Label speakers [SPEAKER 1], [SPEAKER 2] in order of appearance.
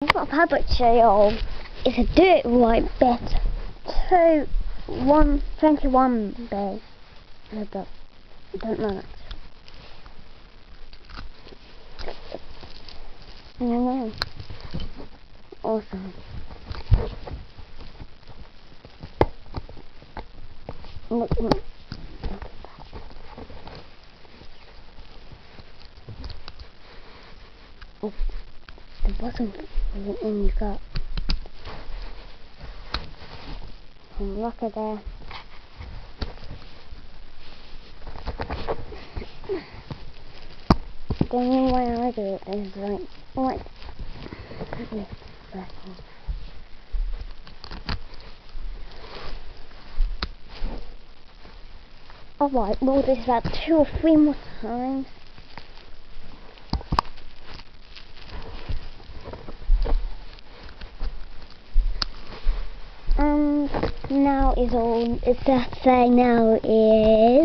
[SPEAKER 1] I've got a padlock to show you all. It's a dirt white bit. 21 bay. I don't know that. I don't know. Awesome. Look. Oh, the bottom and you got some locker there. The only way I do it is like this. Alright, we'll do this about 2 or 3 more times. And now is all it's that say now is